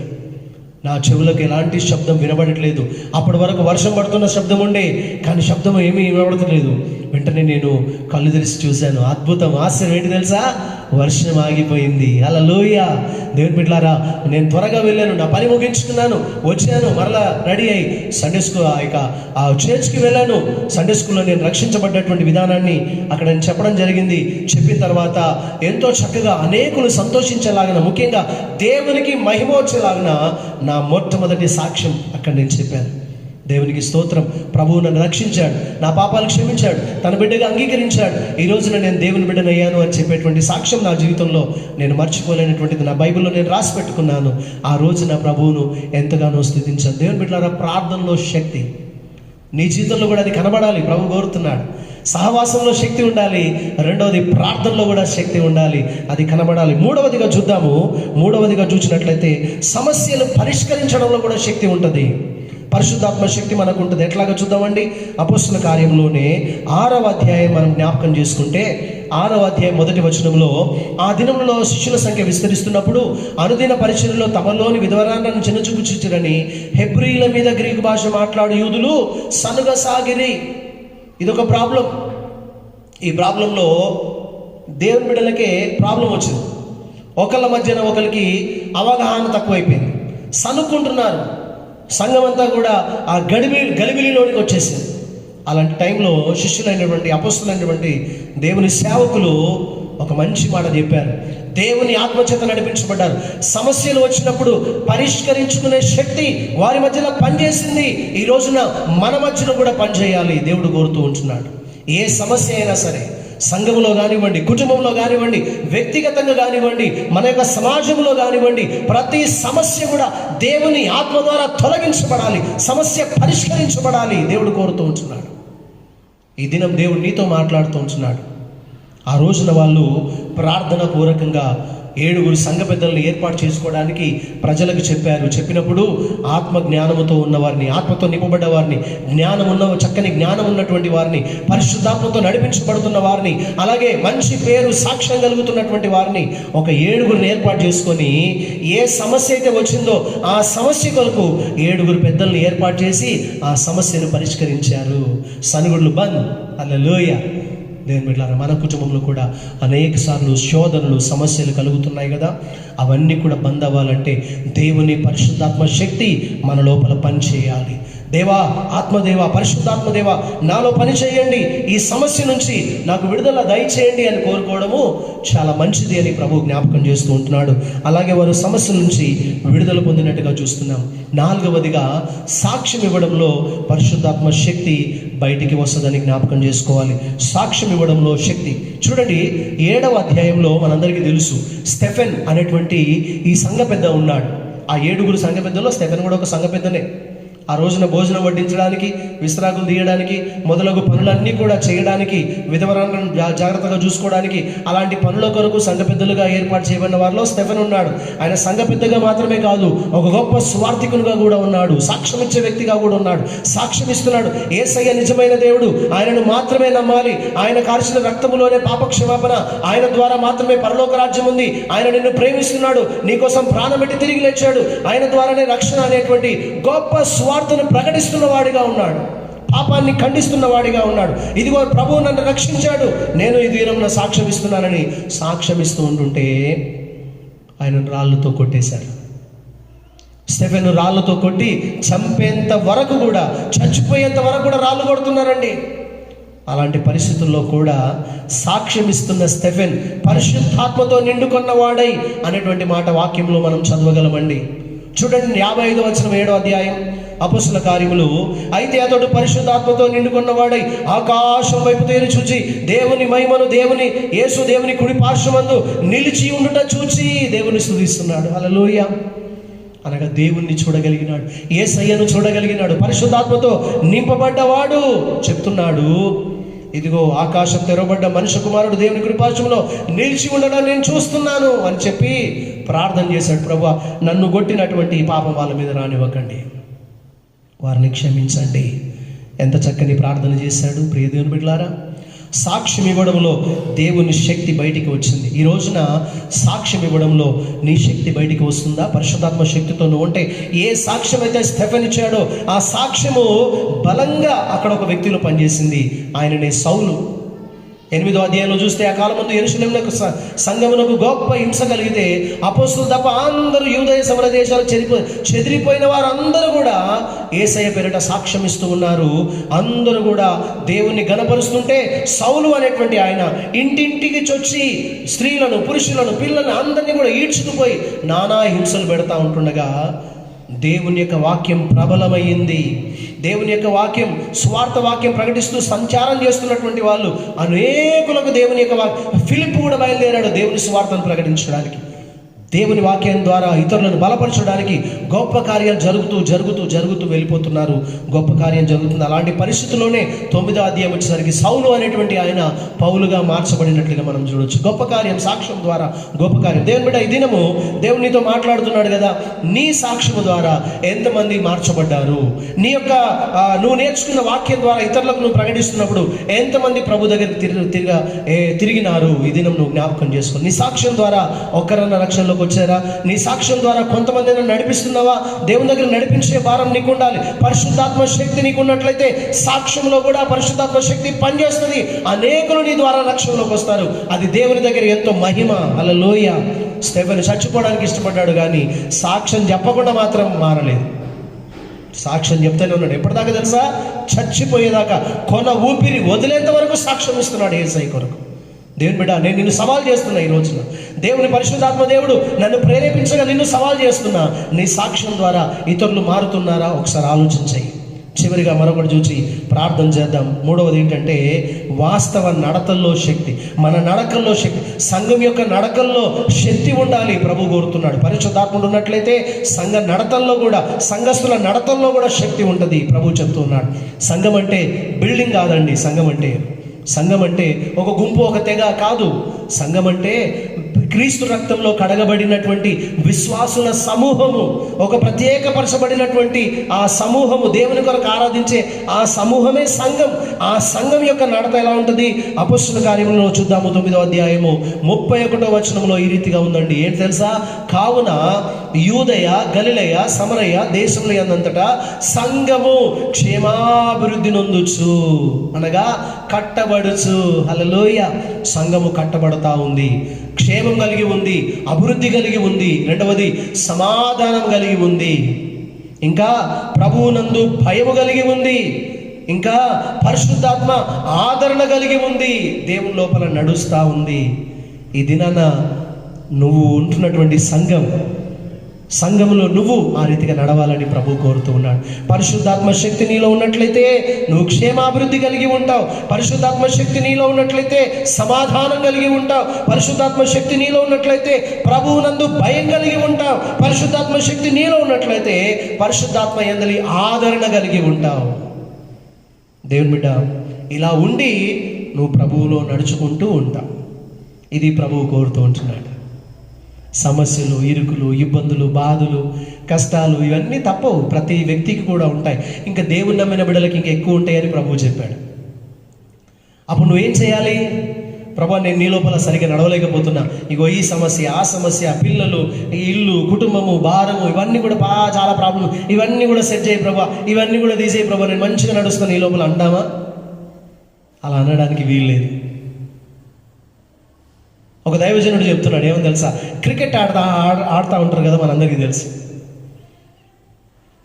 నా చెవులకు ఎలాంటి శబ్దం వినబడట్లేదు. అప్పటి వరకు వర్షం పడుతున్న శబ్దం ఉండే, కానీ శబ్దం ఏమీ వినబడట్లేదు. వెంటనే నేను కళ్ళు తెరిచి చూశాను. అద్భుతం, ఆశ్చర్యం ఏంటి తెలుసా? వర్షం ఆగిపోయింది. హల్లెలూయా. దేవుని బిడ్డలారా, నేను త్వరగా వెళ్ళాను, నా పని ముగించుకున్నాను, వచ్చాను, మరలా రెడీ అయ్యి సండే స్కూల్ ఆ చర్చ్కి వెళ్ళాను. సండే స్కూల్లో నేను రక్షించబడ్డటువంటి విధానాన్ని అక్కడ నేను చెప్పడం జరిగింది. చెప్పిన తర్వాత ఎంతో చక్కగా అనేకులు సంతోషించేలాగిన, ముఖ్యంగా దేవునికి మహిమ వచ్చేలాగిన నా మొట్టమొదటి సాక్ష్యం అక్కడ నేను చెప్పాను. దేవునికి స్తోత్రం. ప్రభువు నన్ను రక్షించాడు, నా పాపాలు క్షమించాడు, తన బిడ్డగా అంగీకరించాడు, ఈ రోజున నేను దేవుని బిడ్డనయ్యాను అని చెప్పేటువంటి సాక్ష్యం నా జీవితంలో నేను మర్చిపోలేనటువంటిది నా బైబిల్లో నేను రాసి పెట్టుకున్నాను. ఆ రోజు నా ప్రభువును ఎంతగానో స్తుతించాను. దేవుని బిడ్డలారా, ప్రార్థనలో శక్తి నీ జీవితంలో కూడా అది కనబడాలి. ప్రభు కోరుతున్నాడు. సహవాసంలో శక్తి ఉండాలి, రెండవది ప్రార్థనలో కూడా శక్తి ఉండాలి, అది కనబడాలి. మూడవదిగా చూసినట్లయితే సమస్యలు పరిష్కరించడంలో కూడా శక్తి ఉంటుంది. పరిశుద్ధాత్మ శక్తి మనకు ఉంటుంది. ఎట్లాగా చూద్దామండి. అపోస్తల కార్యంలోనే 6వ అధ్యాయం మనం జ్ఞాపకం చేసుకుంటే 6వ అధ్యాయం 1వ వచనంలో, ఆ దినంలో శిష్యుల సంఖ్య విస్తరిస్తున్నప్పుడు అనుదిన పరిచర్యలో తమలోని విధవరాలను చిన్నచూపు చూచిరని హెబ్రీల మీద గ్రీకు భాష మాట్లాడు యూదులు సనుగసాగిరి. ఇదొక ప్రాబ్లం. ఈ ప్రాబ్లంలో దేవుని బిడ్డలకే ప్రాబ్లం వచ్చింది. ఒకళ్ళ మధ్యన ఒకరికి అవగాహన తక్కువైపోయింది, సనుక్కుంటున్నారు. సంఘం అంతా కూడా ఆ గలిబిలిలోనికి వచ్చేసింది. అలాంటి టైంలో శిష్యులైనటువంటి అపోస్తలులైనటువంటి దేవుని సేవకులు ఒక మంచి మాట చెప్పారు. దేవుని ఆత్మచేత నడిపించబడ్డారు. సమస్యలు వచ్చినప్పుడు పరిష్కరించుకునే శక్తి వారి మధ్యలో పనిచేసింది. ఈ రోజున మన మధ్యలో కూడా పనిచేయాలి దేవుడు కోరుతూ ఉంటున్నాడు. ఏ సమస్య అయినా సరే, సంఘంలో కానివ్వండి, కుటుంబంలో కానివ్వండి, వ్యక్తిగతంగా కానివ్వండి, మన యొక్క సమాజంలో కానివ్వండి, ప్రతి సమస్య కూడా దేవుని ఆత్మ ద్వారా తొలగించబడాలి, సమస్య పరిష్కరించబడాలి దేవుడు కోరుతూ ఉంటున్నాడు. ఈ దినం దేవుడు నీతో మాట్లాడుతూ ఉంటున్నాడు. ఆ రోజున వాళ్ళు ప్రార్థన పూర్వకంగా 7 సంఘ పెద్దలను ఏర్పాటు చేసుకోవడానికి ప్రజలకు చెప్పినప్పుడు ఆత్మ జ్ఞానముతో ఉన్నవారిని, ఆత్మతో నింపబడ్డ వారిని, చక్కని జ్ఞానం ఉన్నటువంటి వారిని, పరిశుద్ధాత్మతో నడిపించబడుతున్న వారిని, అలాగే మంచి పేరు సాక్ష్యం కలుగుతున్నటువంటి వారిని ఒక 7 ఏర్పాటు చేసుకొని ఏ సమస్య అయితే వచ్చిందో ఆ సమస్య కొరకు 7 పెద్దలను ఏర్పాటు చేసి ఆ సమస్యను పరిష్కరించారు. సనుగుడులు బంద్. హల్లెలూయా. దేవుని బిడ్డలారా, మన కుటుంబంలో కూడా అనేక సార్లు శోధనలు, సమస్యలు కలుగుతున్నాయి కదా. అవన్నీ కూడా బంద్ అవ్వాలంటే దేవుని పరిశుద్ధాత్మ శక్తి మన లోపల పనిచేయాలి. దేవా, ఆత్మదేవ, పరిశుద్ధాత్మదేవ నాలో పని చేయండి, ఈ సమస్య నుంచి నాకు విడుదల దయచేయండి అని కోరుకోవడము చాలా మంచిది అని ప్రభు జ్ఞాపకం చేస్తూ ఉంటున్నాడు. అలాగే వారు సమస్య నుంచి విడుదల పొందినట్టుగా చూస్తున్నాం. 4వదిగా సాక్ష్యం ఇవ్వడంలో పరిశుద్ధాత్మ శక్తి బయటికి వస్తుందని జ్ఞాపకం చేసుకోవాలి. సాక్ష్యం ఇవ్వడంలో శక్తి చూడండి. 7వ అధ్యాయంలో మనందరికీ తెలుసు, స్టెఫెన్ అనేటువంటి ఈ సంఘ పెద్ద ఉన్నాడు. ఆ 7 సంఘ పెద్దలో స్టెఫెన్ కూడా ఒక సంఘ పెద్దనే. ఆ రోజున భోజనం వడ్డించడానికి, విశ్రాకులు తీయడానికి, మొదలగు పనులన్నీ కూడా చేయడానికి, విధవరాలను జాగ్రత్తగా చూసుకోవడానికి, అలాంటి పనుల కొరకు సంఘ పెద్దలుగా ఏర్పాటు చేయబడిన వారిలో స్టెఫెన్ ఉన్నాడు. ఆయన సంఘ పెద్దగా మాత్రమే కాదు, ఒక గొప్ప స్వార్థికునిగా కూడా ఉన్నాడు, సాక్ష్యం ఇచ్చే వ్యక్తిగా కూడా ఉన్నాడు. సాక్ష్యం ఇస్తున్నాడు, యేసయ్య నిజమైన దేవుడు, ఆయనను మాత్రమే నమ్మాలి, ఆయన కార్చిన రక్తములోనే పాప క్షమాపణ, ఆయన ద్వారా మాత్రమే పరలోక రాజ్యం ఉంది, ఆయన నిన్ను ప్రేమిస్తున్నాడు, నీకోసం ప్రాణం పెట్టి తిరిగి లేచాడు, ఆయన ద్వారానే రక్షణ అనేటువంటి గొప్ప స్వార్థను ప్రకటిస్తున్న వాడిగా ఉన్నాడు, పాపాన్ని ఖండిస్తున్న వాడిగా ఉన్నాడు. ఇదిగో ప్రభువు నన్ను రక్షించాడు, నేను ఈ దినంలో సాక్ష్యం ఇస్తున్నానని సాక్ష్యం ఇస్తూ ఉంటుంటే ఆయన రాళ్ళతో కొట్టేశారు. స్టెఫెను రాళ్ళతో కొట్టి చంపేంత వరకు కూడా, చచ్చిపోయేంత వరకు కూడా రాళ్ళు కొడుతున్నారండి. అలాంటి పరిస్థితుల్లో కూడా సాక్ష్యం ఇస్తున్న స్టెఫెన్ పరిశుద్ధాత్మతో నిండుకొన్నవాడై అనేటువంటి మాట వాక్యంలో మనం చదవగలమండి. చూడండి, 55వ వచనం 7వ అధ్యాయం అపోస్తల కార్యములు. అయితే అతడు పరిశుద్ధాత్మతో నిండుకున్నవాడై ఆకాశం వైపు తేరి చూచి దేవుని మహిమను, యేసు దేవుని కుడి పార్శ్వమందు నిలిచి ఉండుట చూచి దేవుని స్తుతిస్తున్నాడు. హల్లెలూయా. అనగా దేవుణ్ణి చూడగలిగినాడు, యేసయ్యను చూడగలిగినాడు, పరిశుద్ధాత్మతో నింపబడ్డవాడు చెప్తున్నాడు, ఇదిగో ఆకాశం తెరవబడ్డ మనుష్య కుమారుడు దేవుని కుడి పార్శ్వములో నిలిచి ఉండడం నేను చూస్తున్నాను అని చెప్పి ప్రార్థన చేశాడు. ప్రభువా, నన్ను కొట్టినటువంటి ఈ పాపం వాళ్ళ మీద రానివ్వకండి, వారిని క్షమించండి. ఎంత చక్కని ప్రార్థన చేశాడు ప్రియ దేవుని బిడ్డలారా. సాక్ష్యం ఇవ్వడంలో దేవుని శక్తి బయటికి వచ్చింది. ఈ రోజున సాక్ష్యం ఇవ్వడంలో నీ శక్తి బయటికి వస్తుందా? పరిశుద్ధాత్మ శక్తితో నువ్వు ఉంటే ఏ సాక్ష్యం అయితే స్టెఫెన్ ఇచ్చాడో ఆ సాక్ష్యము బలంగా అక్కడ ఒక వ్యక్తిలో పనిచేసింది. ఆయననే సౌలు. 8వ అధ్యాయంలో చూస్తే, ఆ కాలం ముందు యెరూషలేమునకు సంఘమునకు గొప్ప హింస కలిగితే అపోస్తలులు తప్ప అందరూ యూదయ సమర దేశాలు చెదిరిపోయిన వారు అందరూ కూడా యేసయ్య పేరిట సాక్ష్యం ఇస్తూ ఉన్నారు. అందరూ కూడా దేవుణ్ణి గణపరుస్తుంటే సౌలు అనేటువంటి ఆయన ఇంటింటికి చొచ్చి స్త్రీలను, పురుషులను, పిల్లలను అందరినీ కూడా ఈడ్చుకుపోయి నానా హింసలు పెడతా ఉంటుండగా దేవుని యొక్క వాక్యం ప్రబలమైంది. దేవుని యొక్క వాక్యం, స్వార్థ వాక్యం ప్రకటిస్తూ సంచారం చేస్తున్నటువంటి వాళ్ళు అనేకులకు దేవుని యొక్క వాక్యం. ఫిలిప్ కూడా బయలుదేరాడు దేవుని స్వార్థను ప్రకటించడానికి. దేవుని వాక్యం ద్వారా ఇతరులను బలపరచడానికి గొప్ప కార్యాలు జరుగుతూ వెళ్ళిపోతున్నారు. గొప్ప కార్యం జరుగుతుంది. అలాంటి పరిస్థితుల్లోనే 9వ అధ్యాయం వచ్చేసరికి సౌలు అనేటువంటి ఆయన పౌలుగా మార్చబడినట్లుగా మనం చూడొచ్చు. గొప్ప కార్యం, సాక్ష్యం ద్వారా గొప్ప కార్యం. దేవుని బిడ్డ, ఈ దినము దేవుడు నీతో మాట్లాడుతున్నాడు కదా, నీ సాక్ష్యము ద్వారా ఎంతమంది మార్చబడ్డారు? నీ యొక్క నువ్వు నేర్చుకున్న వాక్యం ద్వారా ఇతరులకు నువ్వు ప్రకటిస్తున్నప్పుడు ఎంతమంది ప్రభు దగ్గరికి తిరిగినారు? ఈ దినం నువ్వు జ్ఞాపకం చేసుకో. నీ సాక్ష్యం ద్వారా ఒక్కరన్న రక్షణలో వచ్చారా? నీ సాక్ష్యం ద్వారా కొంతమందిని నడిపిస్తున్నావా? దేవుని దగ్గర నడిపించే భారం నీకు ఉండాలి. పరిశుద్ధాత్మ శక్తి నీకు ఉన్నట్లయితే సాక్ష్యంలో కూడా పరిశుద్ధాత్మ శక్తి పనిచేస్తుంది. అనేకులు నీ ద్వారా రక్షణలోకి వస్తారు. అది దేవుని దగ్గర ఎంతో మహిమ. హల్లెలూయా. స్టెఫెను చచ్చిపోవడానికి ఇష్టపడ్డాడు, కానీ సాక్ష్యం చెప్పకుండా మాత్రం మారలేదు. సాక్ష్యం చెప్తానే ఉన్నాడు. ఎప్పటిదాకా తెలుసా? చచ్చిపోయేదాకా, కొన ఊపిరి వదిలేంత వరకు సాక్ష్యం ఇస్తున్నాడు యేసయ్య కొరకు. దేవుని బిడ్డ, నేను నిన్ను సవాల్ చేస్తున్నా ఈ రోజున. దేవుని పరిశుద్ధాత్మ దేవుడు నన్ను ప్రేరేపించగా నిన్ను సవాల్ చేస్తున్నా. నీ సాక్ష్యం ద్వారా ఇతరులు మారుతున్నారా? ఒకసారి ఆలోచించాయి. చివరిగా మరొకటి చూసి ప్రార్థన చేద్దాం. మూడవది ఏంటంటే వాస్తవ నడతల్లో శక్తి. మన నడకల్లో శక్తి, సంఘం యొక్క నడకల్లో శక్తి ఉండాలి ప్రభు కోరుతున్నాడు. పరిశుద్ధాత్ముడు ఉన్నట్లయితే సంఘ నడతల్లో కూడా, సంఘస్థుల నడతల్లో కూడా శక్తి ఉంటుంది ప్రభు చెప్తున్నాడు. సంఘం అంటే బిల్డింగ్ కాదండి. సంఘం అంటే ఒక గుంపు, ఒక తెగ కాదు. సంఘం అంటే క్రీస్తు రక్తంలో కడగబడినటువంటి విశ్వాసుల సమూహము, ఒక ప్రత్యేకపరచబడినటువంటి ఆ సమూహము, దేవుని కొరకు ఆరాధించే ఆ సమూహమే సంఘం. ఆ సంఘం యొక్క నడత ఎలా ఉంటుంది? అపొస్తలుల కార్యములలో చూద్దాము. 9వ అధ్యాయము 31వ వచనంలో ఈ రీతిగా ఉందండి. ఏంటి తెలుసా? కావున యూదయ, గలిలయ, సమరయ దేశముల యందంతటా సంఘము క్షేమాభివృద్ధి నొందుచు, అనగా కట్టబడుచు. హల్లెలూయా. సంఘము కట్టబడతా ఉంది, క్షేమం కలిగి ఉంది, అభివృద్ధి కలిగి ఉంది. రెండవది సమాధానం కలిగి ఉంది. ఇంకా ప్రభువునందు భయము కలిగి ఉంది. ఇంకా పరిశుద్ధాత్మ ఆదరణ కలిగి ఉంది. దేవుని లోపల నడుస్తూ ఉంది. ఈ దినాన నువ్వు ఉంటున్నటువంటి సంఘంలో నువ్వు ఆ రీతిగా నడవాలని ప్రభు కోరుతూ ఉన్నాడు. పరిశుద్ధాత్మ శక్తి నీలో ఉన్నట్లయితే నువ్వు క్షేమాభివృద్ధి కలిగి ఉంటావు. పరిశుద్ధాత్మ శక్తి నీలో ఉన్నట్లయితే సమాధానం కలిగి ఉంటావు. పరిశుద్ధాత్మ శక్తి నీలో ఉన్నట్లయితే ప్రభువునందు భయం కలిగి ఉంటావు. పరిశుద్ధాత్మ శక్తి నీలో ఉన్నట్లయితే పరిశుద్ధాత్మ యందలి ఆదరణ కలిగి ఉంటావు. దేవుని బిడ్డ, ఇలా ఉండి నువ్వు ప్రభువులో నడుచుకుంటూ ఉంటావు. ఇది ప్రభువు కోరుతూ ఉంటున్నాడు. సమస్యలు, ఇరుకులు, ఇబ్బందులు, బాధలు, కష్టాలు ఇవన్నీ తప్పవు. ప్రతి వ్యక్తికి కూడా ఉంటాయి. ఇంకా దేవుని నమ్మిన బిడ్డలకి ఇంకా ఎక్కువ ఉంటాయని ప్రభువు చెప్పాడు. అప్పుడు నువ్వేం చేయాలి? ప్రభా, నేను నీ లోపల సరిగ్గా నడవలేకపోతున్నా, ఇగో ఈ సమస్య, ఆ సమస్య, పిల్లలు, ఇల్లు, కుటుంబము, భారము, ఇవన్నీ కూడా చాలా ప్రాబ్లం, ఇవన్నీ కూడా సెట్ చేయి ప్రభా, ఇవన్నీ కూడా తీసేయి ప్రభా, నేను మంచిగా నడుస్తాను నీ లోపల అంటామా? అలా అనడానికి వీల్లేదు. ఒక దైవజనుడు చెప్తున్నాడు, ఏమని తెలుసా? క్రికెట్ ఆడుతూ ఉంటారు కదా, మనందరికీ తెలుసు.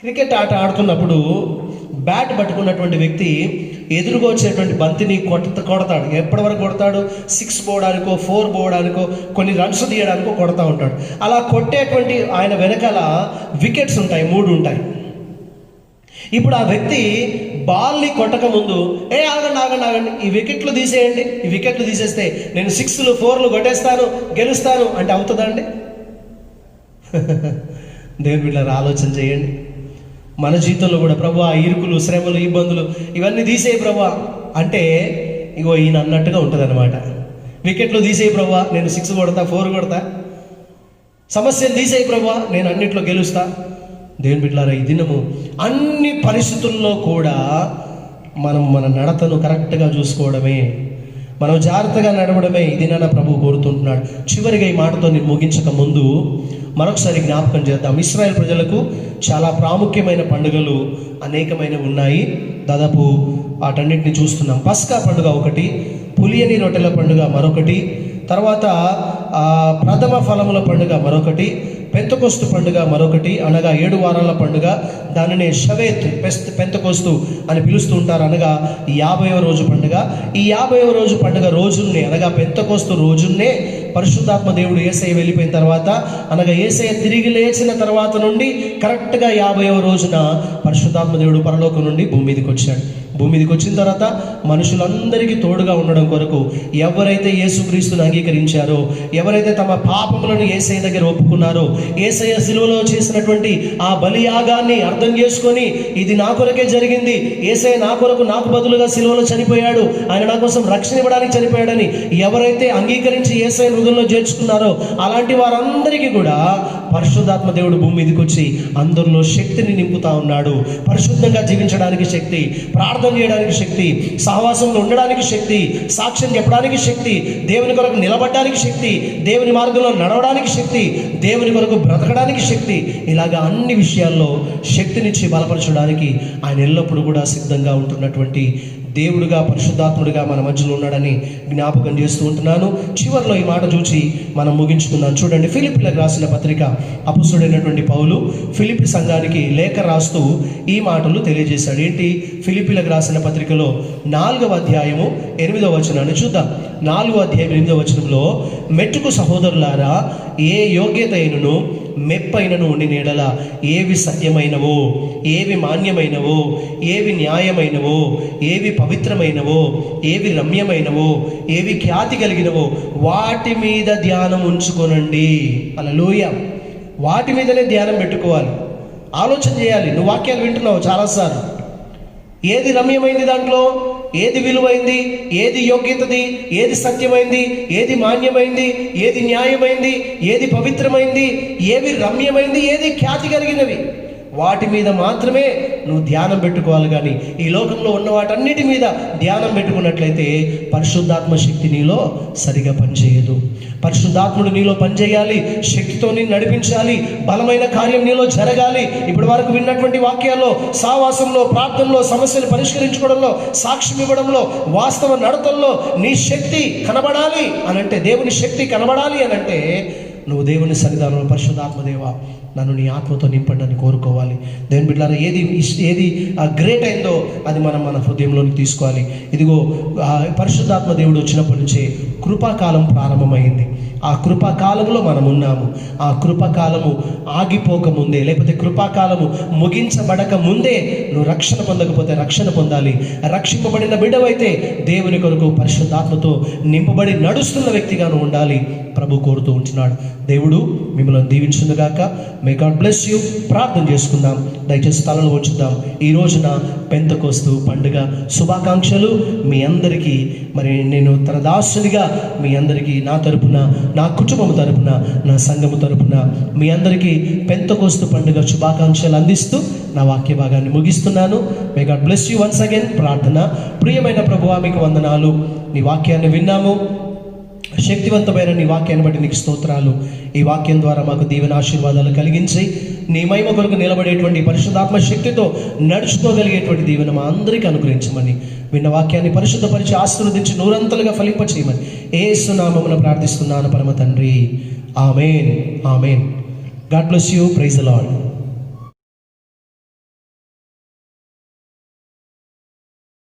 క్రికెట్ ఆట ఆడుతున్నప్పుడు బ్యాట్ పట్టుకున్నటువంటి వ్యక్తి ఎదురుగా వచ్చేటువంటి బంతిని కొడతాడు. ఎప్పటి వరకు కొడతాడు? 6 పోవడానికో 4 పోవడానికో, కొన్ని రన్స్ తీయడానికో కొడతా ఉంటాడు. అలా కొట్టేటువంటి ఆయన వెనకాల వికెట్స్ ఉంటాయి, 3 ఉంటాయి. ఇప్పుడు ఆ వ్యక్తి బాల్ని కొట్టక ముందు ఆగండి, ఈ వికెట్లు తీసేయండి, ఈ వికెట్లు తీసేస్తే నేను 6లు 4లు కొట్టేస్తాను, గెలుస్తాను అంటే అవుతుందా అండి? దేవుని బిడ్డలారా, ఆలోచన చేయండి. మన జీవితంలో కూడా ప్రభువా, ఇరుకులు, శ్రమలు, ఇబ్బందులు ఇవన్నీ తీసేయి ప్రభువా అంటే ఇగో ఈయన అన్నట్టుగా ఉంటుంది అనమాట. వికెట్లు తీసేయి ప్రభువా, నేను 6 కొడతా, 4 కొడతా. సమస్యను తీసేయి ప్రభువా, నేను అన్నిట్లో గెలుస్తా. దేవుని బిడ్డలారా, ఈ దినము అన్ని పరిస్థితుల్లో కూడా మనం మన నడతను కరెక్ట్గా చూసుకోవడమే, మనం జాగ్రత్తగా నడవడమే ఈ దినాన ప్రభు కోరుతుంటున్నాడు. చివరిగా ఈ మాటతో నేను ముగించక ముందు మరొకసారి జ్ఞాపకం చేద్దాం. ఇశ్రాయేల్ ప్రజలకు చాలా ప్రాముఖ్యమైన పండుగలు అనేకమైనవి ఉన్నాయి. దాదాపు వాటన్నిటిని చూస్తున్నాం. పస్కా పండుగ ఒకటి, పులియని రొట్టెల పండుగ మరొకటి, తర్వాత ప్రథమ ఫలముల పండుగ మరొకటి, పెంతెకొస్తు పండుగ మరొకటి, అనగా 7 వారాల పండుగ. దానిని షవేత్ పెంతెకొస్తు అని పిలుస్తూ ఉంటారు, అనగా 50వ రోజు పండుగ. ఈ 50వ రోజు పండుగ రోజున్నే, అనగా పెంతెకొస్తు రోజున్నే పరిశుద్ధాత్మ దేవుడు యేసయ్య వెళ్ళిపోయిన తర్వాత, అనగా యేసయ్య తిరిగి లేచిన తర్వాత నుండి కరెక్ట్గా 50వ రోజున పరిశుద్ధాత్మ దేవుడు పరలోకం నుండి భూమి మీదకి వచ్చాడు. భూమి మీదకి వచ్చిన తర్వాత మనుషులందరికీ తోడుగా ఉండడం కొరకు ఎవరైతే యేసుక్రీస్తుని అంగీకరించారో, ఎవరైతే తమ పాపములను యేసయ్య దగ్గర ఒప్పుకున్నారో, యేసయ్య సిలువలో చేసినటువంటి ఆ బలియాగాన్ని అర్థం చేసుకొని ఇది నా కొరకే జరిగింది, యేసయ్య నా కొరకు నాకు బదులుగా సిలువలో చనిపోయాడు, ఆయన నా కోసం రక్షణ ఇవ్వడానికి చనిపోయాడని ఎవరైతే అంగీకరించి యేసయ్య హృదయంలో చేర్చుకున్నారో అలాంటి వారందరికీ కూడా పరిశుద్ధాత్మ దేవుడు భూమి మీదకి వచ్చి అందరిలో శక్తిని నింపుతా ఉన్నాడు. పరిశుద్ధంగా జీవించడానికి శక్తి, ప్రార్థన చేయడానికి శక్తి, సహవాసంలో ఉండడానికి శక్తి, సాక్ష్యం చెప్పడానికి శక్తి, దేవుని కొరకు నిలబడడానికి శక్తి, దేవుని మార్గంలో నడవడానికి శక్తి, దేవుని కొరకు బ్రతకడానికి శక్తి, ఇలాగా అన్ని విషయాల్లో శక్తినిచ్చి బలపరచడానికి ఆయన ఎల్లప్పుడూ కూడా సిద్ధంగా ఉంటున్నటువంటి దేవుడుగా, పరిశుద్ధాత్ముడిగా మన మధ్యలో ఉన్నాడని జ్ఞాపకం చేస్తూ ఉంటున్నాను. చివరిలో ఈ మాట చూసి మనం ముగించుకుందాం. చూడండి, ఫిలిప్పీలకు రాసిన పత్రిక అపొస్తలుడైనటువంటి పౌలు ఫిలిప్పీ సంఘానికి లేఖ రాస్తూ ఈ మాటలు తెలియజేశాడు. ఏంటి? ఫిలిప్పీలకు రాసిన పత్రికలో 4వ అధ్యాయము 8వ వచనాన్ని చూద్దాం. 4వ అధ్యాయం 8వ వచనంలో, మెట్టుకు సహోదరులారా, ఏ యోగ్యత అయినను మెప్పైనను ఉండిన ఎడల ఏవి సత్యమైనవో, ఏవి మాన్యమైనవో, ఏవి న్యాయమైనవో, ఏవి పవిత్రమైనవో, ఏవి రమ్యమైనవో, ఏవి ఖ్యాతి కలిగినవో వాటి మీద ధ్యానం ఉంచుకోనండి. హల్లెలూయా. వాటి మీదనే ధ్యానం పెట్టుకోవాలి, ఆలోచన చేయాలి. నువ్వు వాక్యాలు వింటున్నావు చాలాసార్లు. ఏది రమ్యమైంది, దాంట్లో ఏది విలువైంది, ఏది యోగ్యతది, ఏది సత్యమైంది, ఏది మాన్యమైంది, ఏది న్యాయమైంది, ఏది పవిత్రమైంది, ఏవి రమ్యమైంది, ఏది ఖ్యాతి కలిగినవి, వాటి మీద మాత్రమే నువ్వు ధ్యానం పెట్టుకోవాలి. కానీ ఈ లోకంలో ఉన్న వాటన్నిటి మీద ధ్యానం పెట్టుకున్నట్లయితే పరిశుద్ధాత్మ శక్తి నీలో సరిగా పనిచేయదు. పరిశుద్ధాత్ముడు నీలో పనిచేయాలి, శక్తితో నేను నడిపించాలి, బలమైన కార్యం నీలో జరగాలి. ఇప్పటి వరకు విన్నటువంటి వాక్యాల్లో, సావాసంలో, ప్రార్థనలో, సమస్యలు పరిష్కరించుకోవడంలో, సాక్ష్యం ఇవ్వడంలో, వాస్తవ నడతల్లో నీ శక్తి కనబడాలి అనంటే, దేవుని శక్తి కనబడాలి అనంటే నువ్వు దేవుని సన్నిధానంలో పరిశుద్ధాత్మదేవా నన్ను నీ ఆత్మతో నింపండి అని కోరుకోవాలి. దేవుని బిడ్డలారా, ఏది గ్రేట్ అయిందో అది మనం మన హృదయంలోకి తీసుకోవాలి. ఇదిగో పరిశుద్ధాత్మ దేవుడు వచ్చినప్పటి నుంచే కృపాకాలం ప్రారంభమైంది. ఆ కృపాకాలంలో మనం ఉన్నాము. ఆ కృపాకాలము ఆగిపోక ముందే, లేకపోతే కృపాకాలము ముగించబడక ముందే నువ్వు రక్షణ పొందకపోతే రక్షణ పొందాలి. రక్షింపబడిన బిడ్డవైతే దేవుని కొరకు పరిశుద్ధాత్మతో నింపబడి నడుస్తున్న వ్యక్తిగాను ఉండాలి ప్రభు కోరుతూ ఉంటున్నాడు. దేవుడు మిమ్మల్ని దీవించునుగాక. May God bless you. ప్రార్థన చేసుకుందాం. దయచేసి స్థలంలో ఉంచుదాం. ఈ రోజున పెంతెకోస్తు పండుగ శుభాకాంక్షలు మీ అందరికీ. మరి నేను తన దాసునిగా మీ అందరికీ నా తరపున, నా కుటుంబం తరపున, నా సంఘము తరపున మీ అందరికీ పెంతెకోస్తు పండుగ శుభాకాంక్షలు అందిస్తూ నా వాక్య భాగాన్ని ముగిస్తున్నాను. May God bless you. Once again ప్రార్థన. ప్రియమైన ప్రభువా, మీకు వందనాలు. నీ వాక్యాన్ని విన్నాము. శక్తివంతమైన నీ వాక్యాన్ని బట్టి నీకు స్తోత్రాలు. ఈ వాక్యం ద్వారా మాకు దీవెన ఆశీర్వాదాలు కలిగించి నీ మహిమ కొరకు నిలబడేటువంటి పరిశుద్ధాత్మ శక్తితో నడుచుకోగలిగేటువంటి దీవెన మా అందరికీ అనుగ్రహించమని, విన్న వాక్యాన్ని పరిశుద్ధపరిచి ఆశీర్వదించి నూరంతలుగా ఫలింపచేయమని యేసు నామమున ప్రార్థిస్తున్నాను పరమ తండ్రి. ఆమేన్. ఆమేన్. God bless you. Praise the lord.